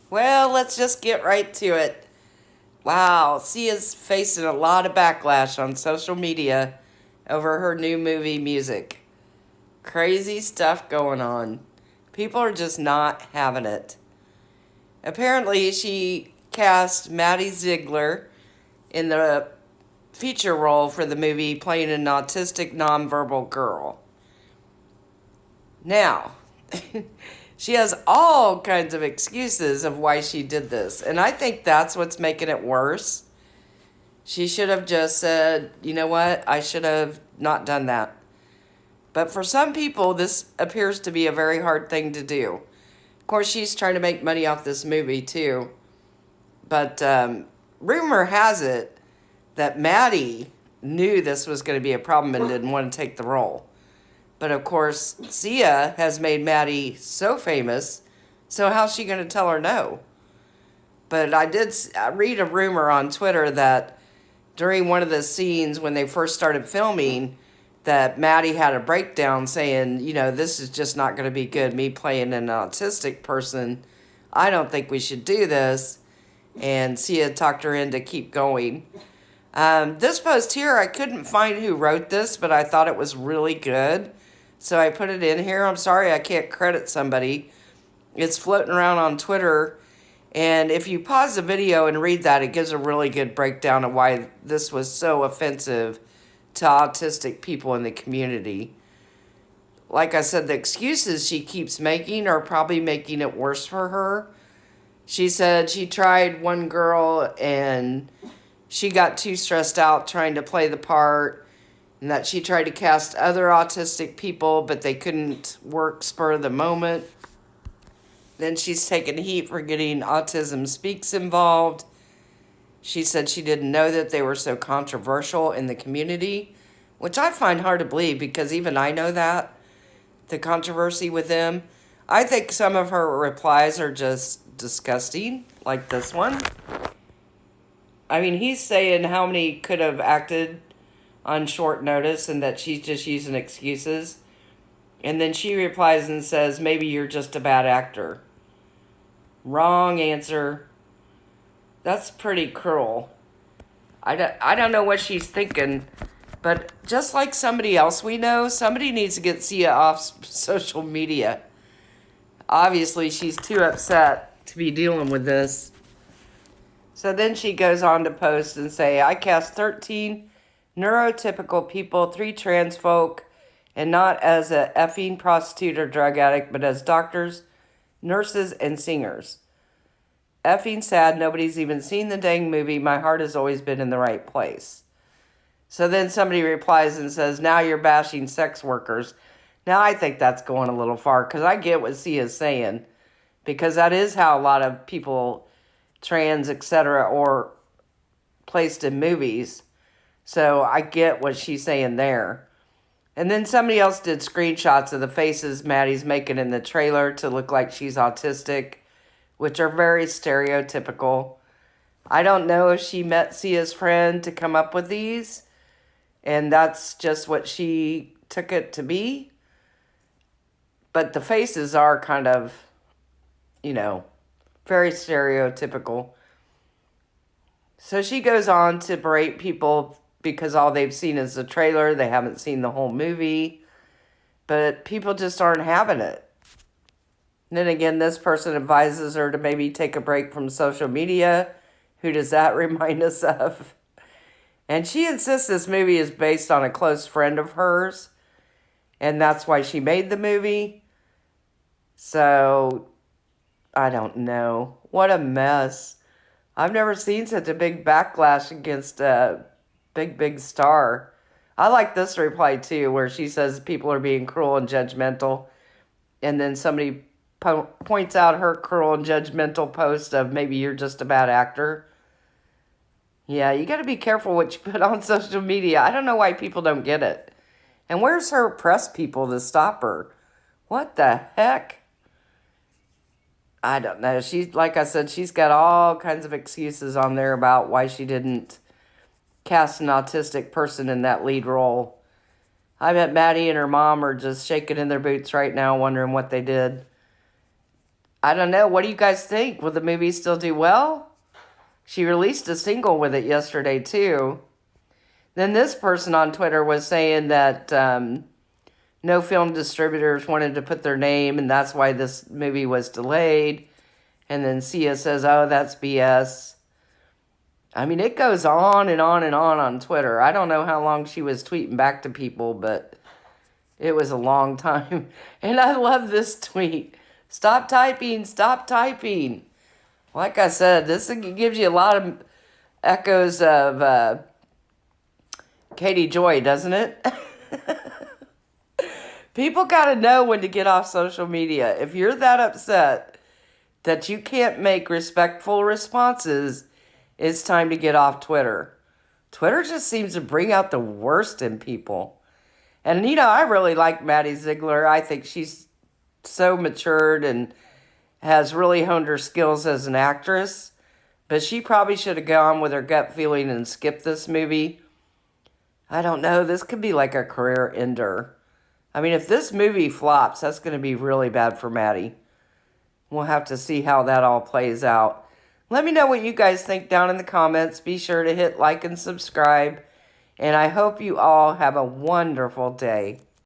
Well, let's just get right to it. Wow, Sia's facing a lot of backlash on social media over her new movie music. Crazy stuff going on. People are just not having it. Apparently, she cast Maddie Ziegler in the feature role for the movie playing an autistic nonverbal girl. Now, she has all kinds of excuses of why she did this, and I think that's what's making it worse. She should have just said, you know what, I should have not done that. But for some people, this appears to be a very hard thing to do. Of course, she's trying to make money off this movie too. But rumor has it that Maddie knew this was going to be a problem and didn't want to take the role. But of course, Sia has made Maddie so famous, so how's she going to tell her no? But I did read a rumor on Twitter that during one of the scenes when they first started filming, that Maddie had a breakdown saying, you know, this is just not going to be good. Me playing an autistic person, I don't think we should do this. And Sia talked her in to keep going. This post here, I couldn't find who wrote this, but I thought it was really good. So I put it in here. I'm sorry I can't credit somebody. It's floating around on Twitter. And if you pause the video and read that, it gives a really good breakdown of why this was so offensive to autistic people in the community. Like I said, the excuses she keeps making are probably making it worse for her. She said she tried one girl and she got too stressed out trying to play the part, and that she tried to cast other autistic people, but they couldn't work spur of the moment. Then she's taken heat for getting Autism Speaks involved. She said she didn't know that they were so controversial in the community, which I find hard to believe because even I know that, the controversy with them. I think some of her replies are just disgusting, like this one. I mean, he's saying how many could have acted on short notice and that she's just using excuses. And then she replies and says, maybe you're just a bad actor. Wrong answer. That's pretty cruel. I don't know what she's thinking, but just like somebody else we know, somebody needs to get Sia off social media. Obviously, she's too upset to be dealing with this. So then she goes on to post and say, I cast 13 neurotypical people, 3 trans folk, and not as a effing prostitute or drug addict, but as doctors, nurses, and singers. Effing sad, nobody's even seen the dang movie. My heart has always been in the right place. So then somebody replies and says, now you're bashing sex workers. Now I think that's going a little far, because I get what Sia's saying, because that is how a lot of people, trans, etc., or placed in movies. So I get what she's saying there. And then somebody else did screenshots of the faces Maddie's making in the trailer to look like she's autistic, which are very stereotypical. I don't know if she met Sia's friend to come up with these, and that's just what she took it to be. But the faces are kind of, you know, very stereotypical. So she goes on to berate people because all they've seen is the trailer. They haven't seen the whole movie. But people just aren't having it. And then again, this person advises her to maybe take a break from social media. Who does that remind us of? And she insists this movie is based on a close friend of hers. And that's why she made the movie. So, I don't know. What a mess. I've never seen such a big backlash against a big star. I like this reply too, where she says people are being cruel and judgmental. And then somebody points out her cruel and judgmental post of maybe you're just a bad actor. Yeah, you got to be careful what you put on social media. I don't know why people don't get it. And where's her press people to stop her? What the heck? I don't know. She, like I said, she's got all kinds of excuses on there about why she didn't cast an autistic person in that lead role. I bet Maddie and her mom are just shaking in their boots right now, wondering what they did. I don't know. What do you guys think? Will the movie still do well? She released a single with it yesterday, too. Then this person on Twitter was saying that no film distributors wanted to put their name, and that's why this movie was delayed. And then Sia says, oh, that's BS. I mean, it goes on and on and on Twitter. I don't know how long she was tweeting back to people, but it was a long time. And I love this tweet. Stop typing, stop typing. Like I said, this gives you a lot of echoes of Katie Joy, doesn't it? People got to know when to get off social media. If you're that upset that you can't make respectful responses, it's time to get off Twitter. Twitter just seems to bring out the worst in people. And, I really like Maddie Ziegler. I think she's so matured and has really honed her skills as an actress. But she probably should have gone with her gut feeling and skipped this movie. I don't know. This could be like a career ender. I mean, if this movie flops, that's going to be really bad for Maddie. We'll have to see how that all plays out. Let me know what you guys think down in the comments. Be sure to hit like and subscribe. And I hope you all have a wonderful day.